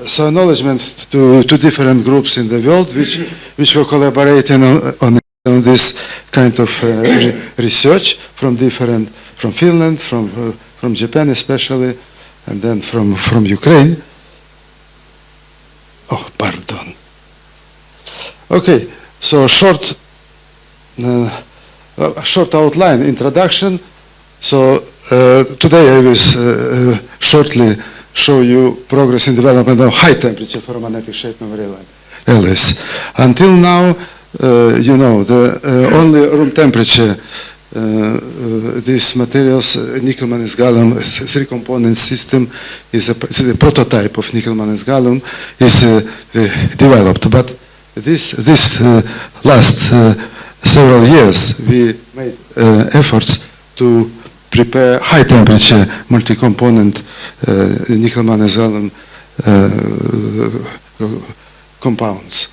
so acknowledgement to different groups in the world which were collaborating on this kind of research from Finland, from Japan especially, and then from Ukraine. Oh, pardon. Okay, so a short outline, introduction. So today I will shortly show you progress in development of high temperature ferromagnetic shape memory alloys. Until now, you know, the only room temperature these materials, nickel manganese gallium, three-component system is the prototype of nickel manganese gallium is developed. But this last several years we made efforts to prepare high temperature multi-component nickel manganese gallium compounds.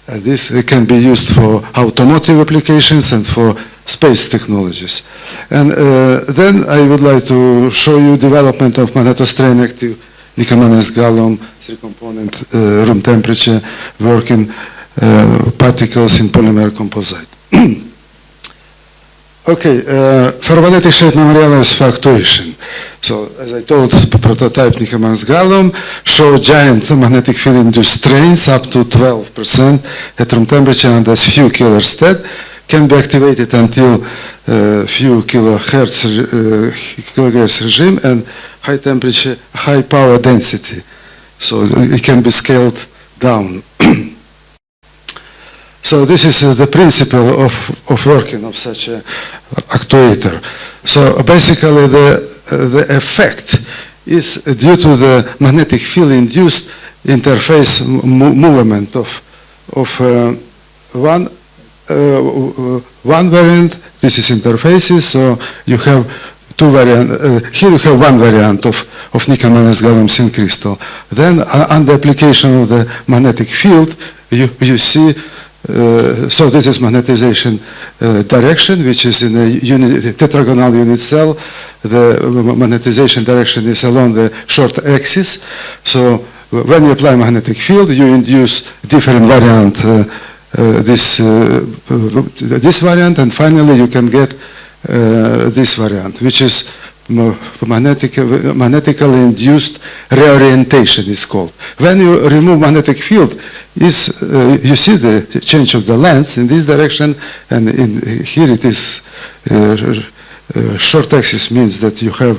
This can be used for automotive applications and for space technologies. And then I would like to show you development of magnetostrain active nickel manganese gallium three-component room temperature working particles in polymer composite. Okay, ferromagnetic shape memory alloys for actuation. So, as I told, prototype nickel manganese gallium show giant magnetic field induced strains up to 12% at room temperature and as few kilorstead, can be activated until few kilohertz regime and high temperature, high power density. So it can be scaled down. So this is the principle of working of such an actuator. So basically the effect is due to the magnetic field induced interface movement of one variant. This is interfaces, so you have two variants. Here you have one variant of nickel manganese gallium thin crystal. Then under application of the magnetic field, you see. So this is magnetization direction, which is in a tetragonal unit cell. The magnetization direction is along the short axis. So when you apply magnetic field, you induce different variant, this variant, and finally you can get this variant, which is magnetically induced reorientation is called. When you remove magnetic field, you see the change of the length in this direction, and here it is short axis means that you have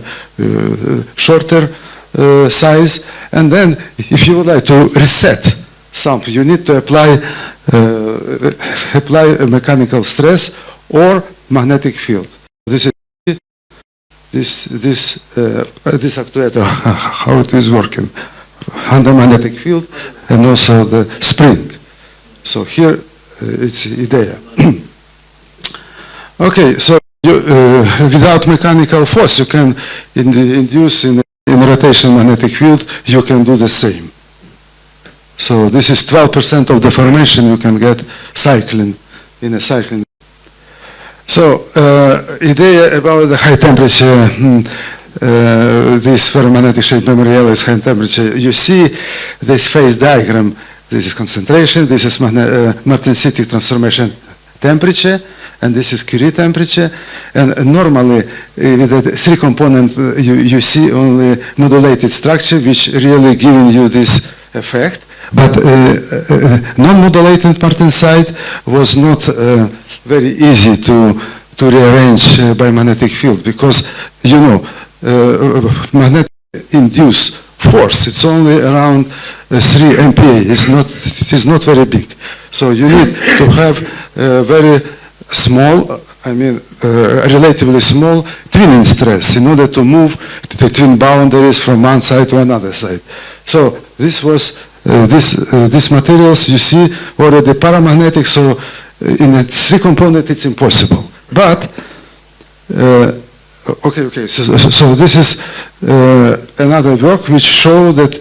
shorter size, and then if you would like to reset something, you need to apply a mechanical stress or magnetic field. This actuator, how it is working, under magnetic field and also the spring. So here it's idea. Okay, so without mechanical force you can induce in rotation magnetic field, you can do the same. So this is 12% of the formation you can get cycling in a cycling. So, idea about the high temperature, this ferromagnetic shape memory alloys high temperature. You see this phase diagram. This is concentration. This is martensitic transformation temperature, and this is Curie temperature. And normally, with the three-component, you see only modulated structure, which really giving you this effect. But non-modulated martensite was not very easy to rearrange by magnetic field, because you know magnetic induced force, it's only around 3 MPa. It's not very big. So you need to have very small, I mean relatively small twinning stress in order to move the twin boundaries from one side to another side. So this was these materials you see already paramagnetic, so in a three-component it's impossible. But okay. So this is another work which show that.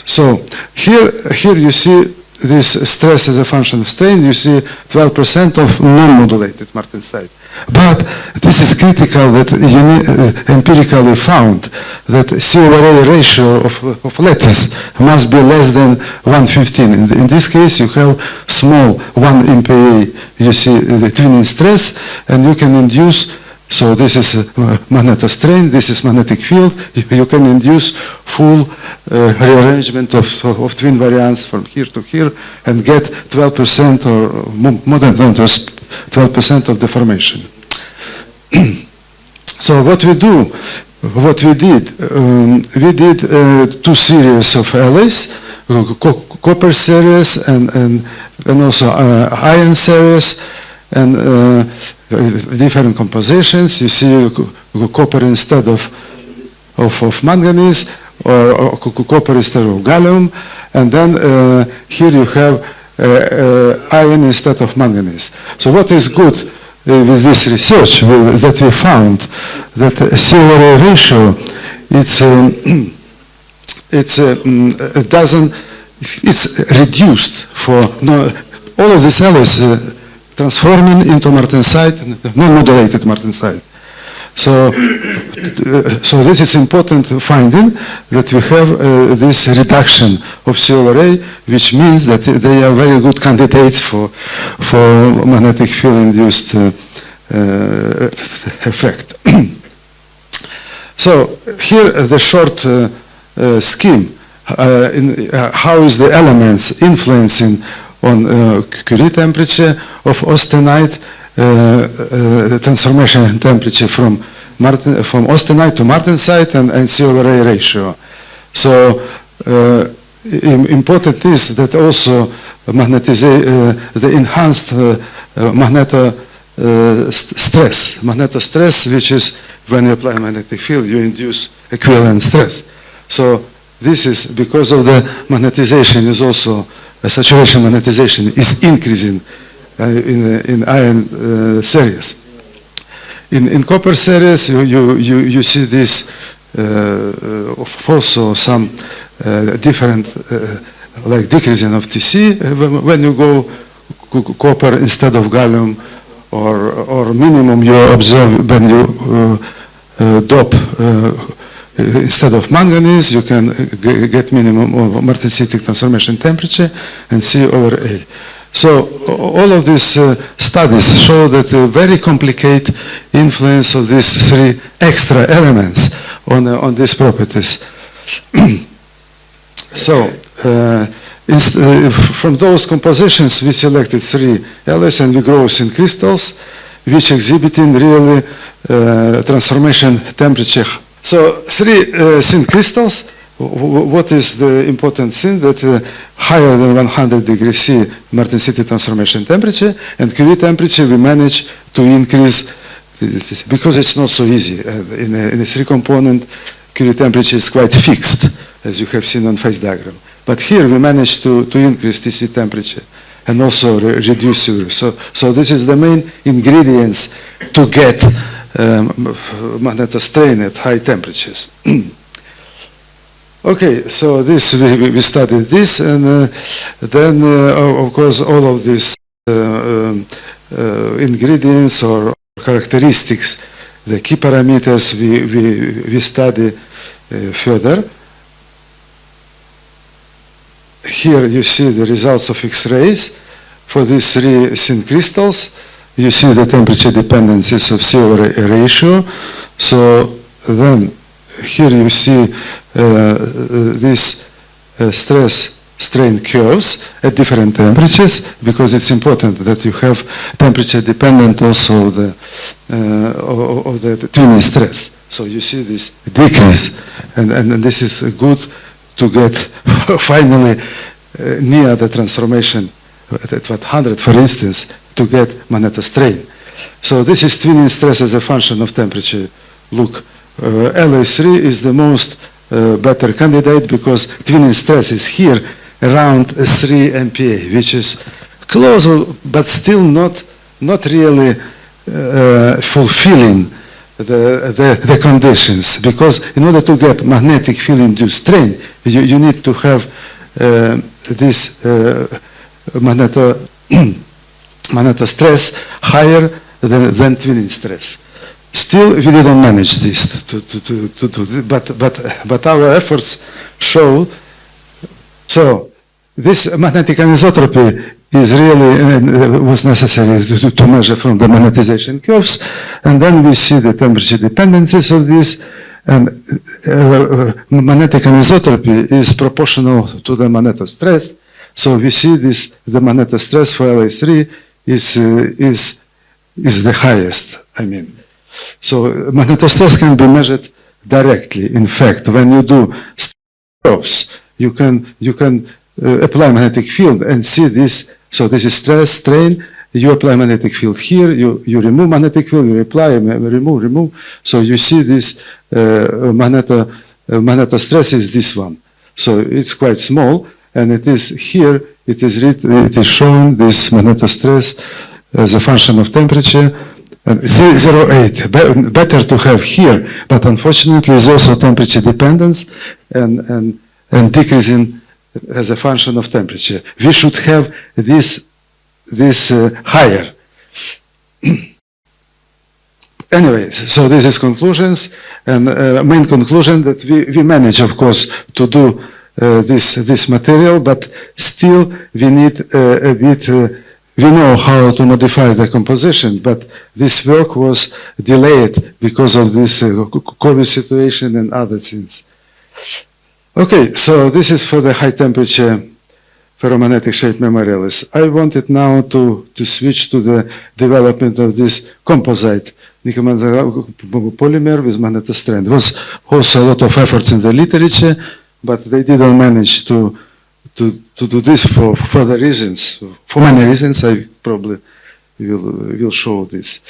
So here you see this stress as a function of strain. You see 12% of non-modulated martensite. But this is critical that you empirically found that C/A ratio of lattice must be less than 115. In this case, you have small 1 MPa, you see the twinning stress, and you can induce, so this is magnetostrain, this is magnetic field, you can induce full rearrangement of twin variants from here to here and get 12% or more than 12% of deformation. So what we did, we did 2 series of alloys, copper series and also iron series, and different compositions. You see copper instead of manganese, or copper instead of gallium, and then here you have iron instead of manganese. So what is good with this research that we found that C/A ratio, it's reduced for all of these alloys transforming into martensite, non-modulated martensite. So this is important finding that we have this reduction of C/A, which means that they are very good candidates for magnetic field-induced effect. So here the short scheme, how is the elements influencing on Curie temperature of austenite, the transformation temperature from austenite to martensite, and C/A ratio. So important is that also the enhanced magnetostress, which is when you apply magnetic field, you induce equivalent stress. So this is because of the magnetization is also saturation magnetization is increasing in iron series. In copper series, you see this also some different like decreasing of TC when you go copper instead of gallium, or minimum you observe when you dope instead of manganese, you can get minimum of martensitic transformation temperature and C/A. So all of these studies show that a very complicated influence of these 3 extra elements on these properties. So from those compositions, we selected 3 alloys and we grow in crystals, which exhibiting really transformation temperature. So 3 thin crystals. What is the important thing? That higher than 100 degrees C martensite transformation temperature, and Curie temperature we manage to increase, because it's not so easy. In a 3-component, Curie temperature is quite fixed, as you have seen on phase diagram. But here we manage to increase TC temperature and also reduce Curie. So this is the main ingredients to get magnetostrain at high temperatures. Okay, so this we studied this, and then of course all of these ingredients or characteristics, the key parameters we study further. Here you see the results of X-rays for these 3 thin crystals. You see the temperature dependencies of C/A ratio. So then here you see these stress strain curves at different temperatures, because it's important that you have temperature dependent also of the twinning stress. So you see this decrease, and this is good to get finally near the transformation at 100, for instance, to get magnetostrain. So this is twinning stress as a function of temperature. Look, LA3 is the most better candidate, because twinning stress is here around 3 MPa, which is close but still not really fulfilling the conditions, because in order to get magnetic field induced strain, you need to have this magnetostress higher than twinning stress. Still, we didn't manage this but our efforts show. So this magnetic anisotropy is really was necessary to measure from the magnetization curves, and then we see the temperature dependencies of this, and magnetic anisotropy is proportional to the magnetostress. So we see this, the magnetostress for LA3 is the highest, I mean. So magnetostress can be measured directly. In fact, when you do curves, you can apply magnetic field and see this. So this is stress, strain. You apply magnetic field here. You remove magnetic field. You apply, remove. So you see this magnetostress is this one. So it's quite small, and it is here. It is shown this magnetostress as a function of temperature. 0.08, better to have here, but unfortunately there's also temperature dependence and decreasing as a function of temperature. We should have this higher. Anyways, so this is conclusions, and main conclusion that we manage, of course, to do this material, but still we need a bit. We know how to modify the composition, but this work was delayed because of this COVID situation and other things. Okay, so this is for the high temperature ferromagnetic shape memorials. I wanted now to switch to the development of this composite nickel polymer with magnetostrand. There was also a lot of efforts in the literature, but they didn't manage to do this for further reasons. For many reasons, I probably will show this.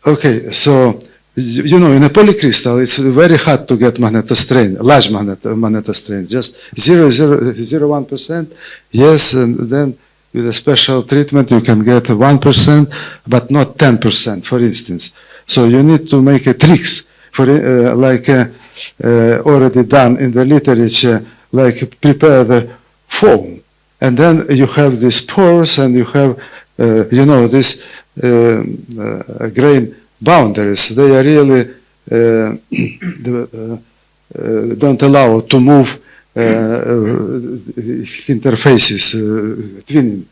Okay, so you know, in a polycrystal, it's very hard to get magnetostrain, large magnetostrain, just 0.01%. Yes, and then with a special treatment, you can get 1%, but not 10%, for instance. So you need to make a tricks for already done in the literature, like prepare the foam, and then you have these pores, and you have, you know, this grain boundaries. They are really don't allow to move interfaces, twinning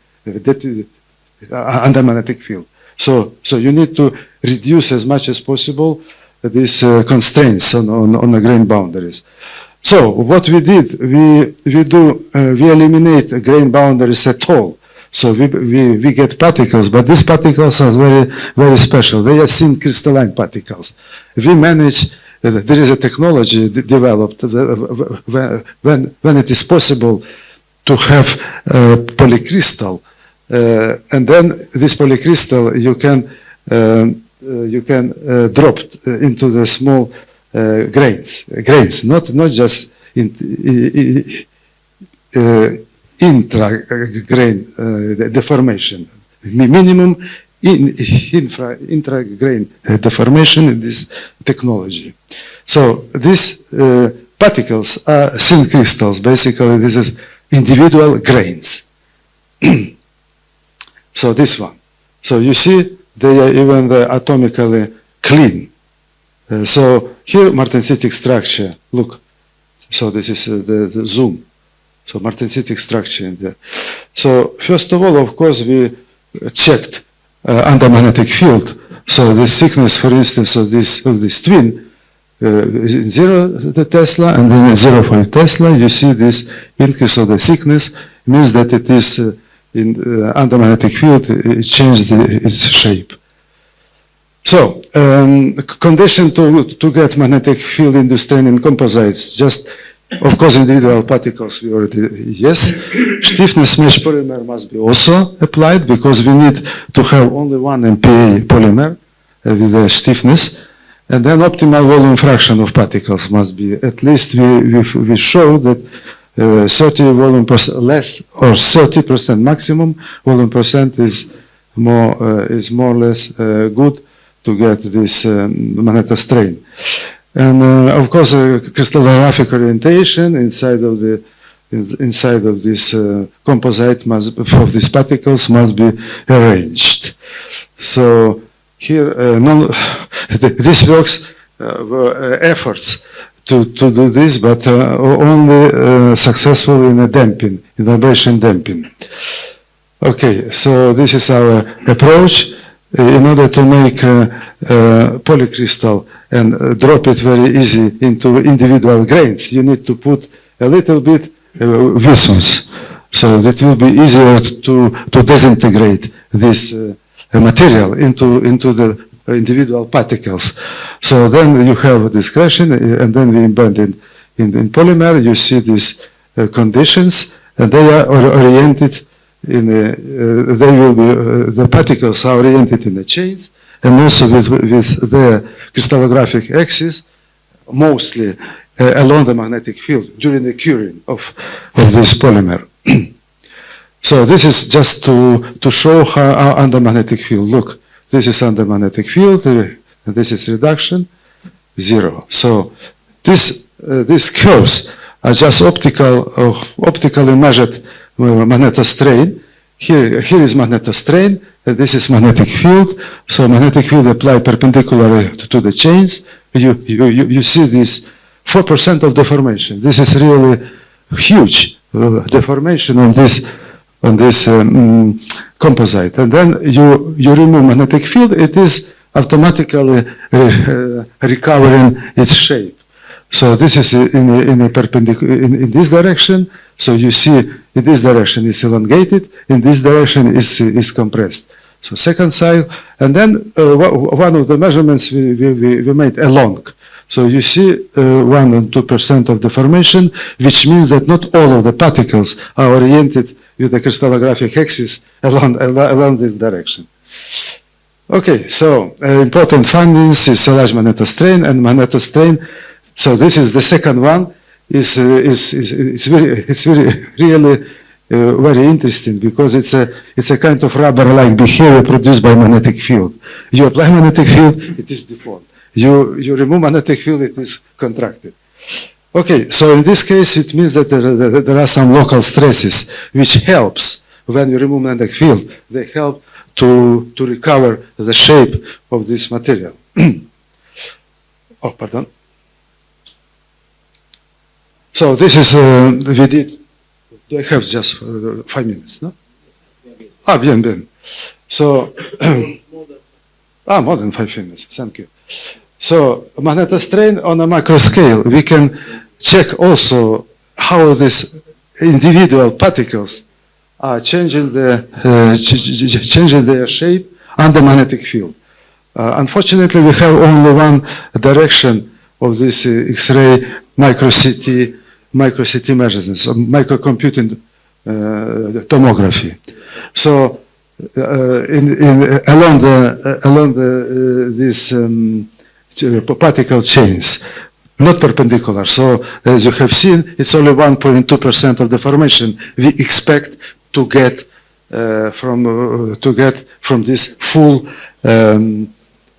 under magnetic field. So you need to reduce as much as possible these constraints on the grain boundaries. So what we did, we eliminate grain boundaries at all. So we get particles, but these particles are very, very special. They are thin crystalline particles. We manage, there is a technology developed when it is possible to have polycrystal, and then this polycrystal you can drop into the small grains, not just intra-grain deformation, minimum intra-grain deformation in this technology. So these particles are thin crystals. Basically, this is individual grains. So this one. So you see, they are even atomically clean. So here, martensitic structure. Look. So this is the zoom. So martensitic structure in there. So first of all, of course, we checked under magnetic field. So the thickness, for instance, of this twin, 0 Tesla and then 0.5 Tesla. You see this increase of the thickness means that it is under magnetic field. It changed its shape. So condition to get magnetic field induced strain in composites, just of course individual particles we already, yes. Stiffness mesh polymer must be also applied because we need to have only 1 MPa polymer with the stiffness, and then optimal volume fraction of particles must be, at least we show that 30 volume percent less or 30% maximum volume percent is more or less good to get this magnetostrain. And of course, crystallographic orientation inside of this composite for these particles must be arranged. So here, this works were efforts to do this, but only successful in a damping, in vibration damping. Okay, so this is our approach. In order to make polycrystal and drop it very easy into individual grains, you need to put a little bit viscous. So that will be easier to disintegrate this material into the individual particles. So then you have discretion, and then we embed in polymer. You see these conditions, and they are oriented in they will be the particles are oriented in the chains, and also with the crystallographic axis, mostly along the magnetic field during the curing of this polymer. So this is just to show how under magnetic field. Look, this is under magnetic field, and this is reduction, 0. So these curves are just optically measured magnetostrain. Here is magnetostrain, and this is magnetic field. So magnetic field applied perpendicular to the chains. You see this 4% of deformation. This is really huge deformation on this composite. And then you remove magnetic field, it is automatically recovering its shape. So this is in a perpendicular in this direction. So you see in this direction is elongated, in this direction is compressed. So second side, and then one of the measurements we made along. So you see 1 and 2% of deformation, which means that not all of the particles are oriented with the crystallographic axis along this direction. Okay, so important findings is large magnetostrain and magnetostrain. So this is the second one. It's really very interesting because it's a kind of rubber-like behavior produced by magnetic field. You apply magnetic field, it is deformed. You remove magnetic field, it is contracted. Okay, so in this case, it means that there are some local stresses which helps when you remove magnetic field. They help to recover the shape of this material. Oh, pardon. So this is, we did, I have just 5 minutes, no? Ah, bien. So, more than 5 minutes, thank you. So, magnetostrain on a macro scale, we can check also how these individual particles are changing their shape under magnetic field. Unfortunately, we have only one direction of this X-ray micro-CT measurements, microcomputing tomography. So along these particle chains, not perpendicular. So as you have seen, it's only 1.2% of deformation we expect to get from this full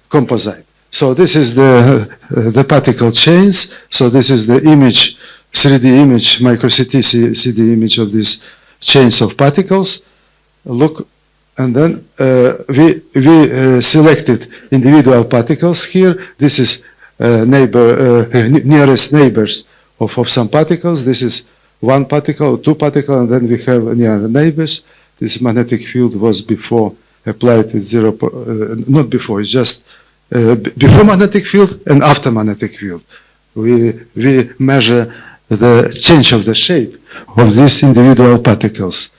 composite. So this is the particle chains. So this is the image, 3D image, micro-CT CD image of these chains of particles. Look, and then we selected individual particles here. This is nearest neighbors of some particles. This is one particle, two particles, and then we have near neighbors. This magnetic field was before applied at 0, not before, it's just before magnetic field and after magnetic field. We measure the change of the shape of these individual particles.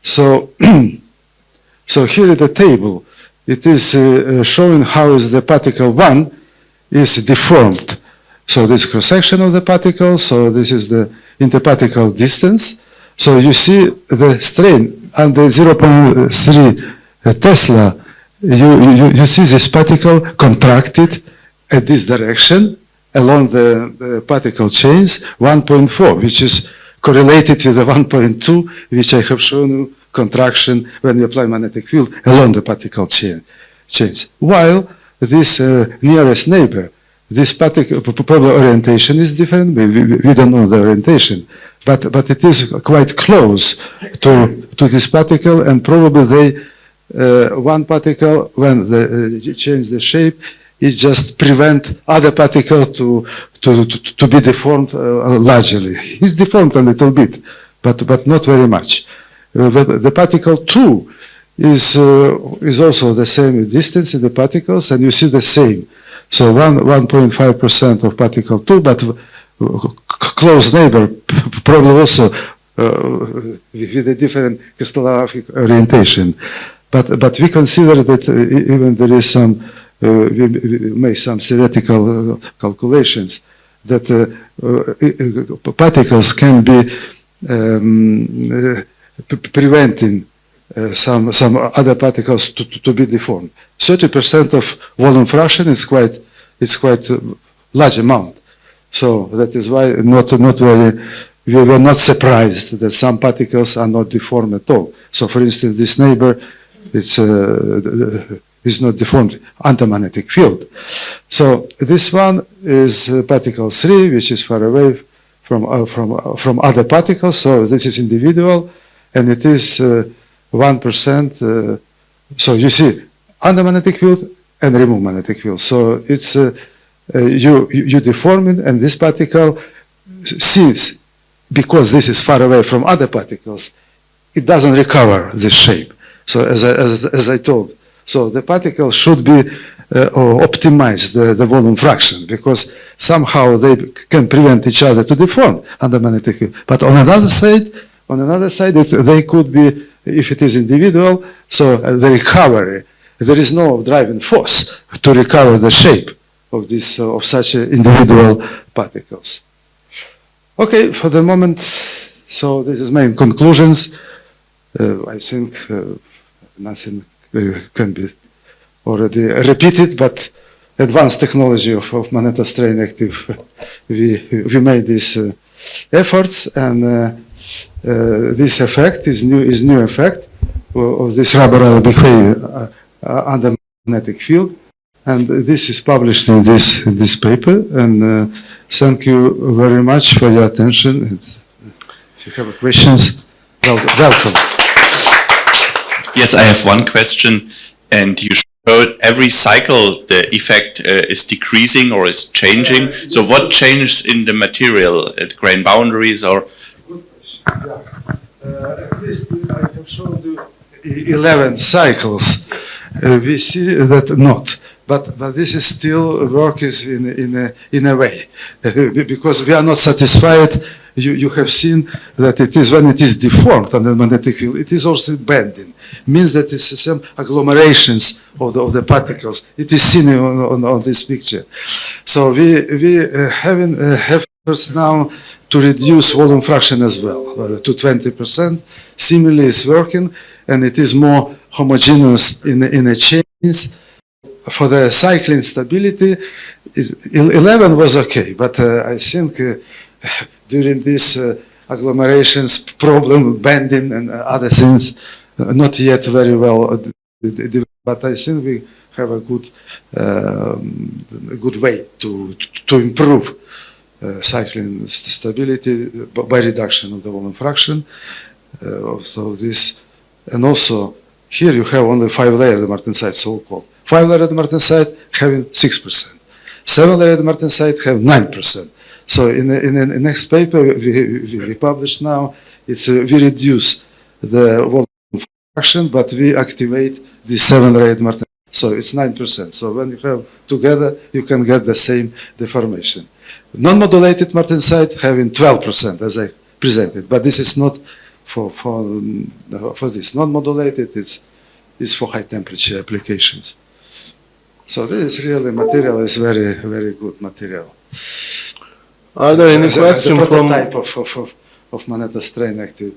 So, so here in the table, it is showing how is the particle 1 is deformed. So this cross-section of the particle, so this is the interparticle distance. So you see the strain under 0.3 Tesla, you see this particle contracted at this direction along the particle chains, 1.4, which is correlated with the 1.2, which I have shown you contraction when you apply magnetic field along the particle chains. While this nearest neighbor, this particle probably orientation is different. We don't know the orientation, but it is quite close to this particle, and probably one particle, when you change the shape, it just prevent other particle to be deformed largely. It's deformed a little bit, but not very much. The particle 2 is also the same distance in the particles, and you see the same. So 1.5% of particle 2, but close neighbor, probably also with a different crystallographic orientation. But we consider that even there is some, we made some theoretical calculations that particles can be preventing some other particles to be deformed. 30% of volume fraction is quite large amount. So that is why we were not surprised that some particles are not deformed at all. So for instance, this neighbor is not deformed under magnetic field. So this one is particle 3, which is far away from other particles. So this is individual, and it is 1%. So you see under magnetic field and remove magnetic field. So it's you deform it, and this particle, since because this is far away from other particles, it doesn't recover this shape. So as I told, so the particle should be optimize the volume fraction, because somehow they can prevent each other to deform under magnetic field. But on another side, they could be, if it is individual, so the recovery, there is no driving force to recover the shape of this of such individual particles. Okay, for the moment, so this is main conclusions. I think nothing can be already repeated, but advanced technology of magnetostrain active, we made these efforts, and this effect is new effect of this rubber behavior under magnetic field, and this is published in this paper. And thank you very much for your attention. And if you have questions, welcome. Yes, I have one question. And you showed every cycle the effect is decreasing or is changing. So what changes in the material at grain boundaries or? Good question. Yeah. At least I have shown you 11 cycles. We see that not. But this is still work is in a way, because we are not satisfied. You have seen that it is when it is deformed under magnetic field, it is also bending. Means that it's some agglomerations of the particles. It is seen on this picture. So we have efforts now to reduce volume fraction as well to 20%. Similarly, it's working, and it is more homogeneous in a chains. For the cycling stability, 11 was okay, but I think during this agglomerations, problem, bending, and other things, not yet very well. But I think we have a good way to improve cycling stability by reduction of the volume fraction. So this, and also here you have only 5-layered martensite, so-called. 5-layered martensite having 6%. 7-layered martensite have 9%. So in the next paper we publish now, it's we reduce the volume fraction, but we activate the 7-layered martensite. So it's 9%. So when you have together, you can get the same deformation. Non-modulated martensite having 12%, as I presented, but this is not for this. Non-modulated is for high temperature applications. So this really material is very, very good material. Are there any questions from the prototype of magnetostrain active?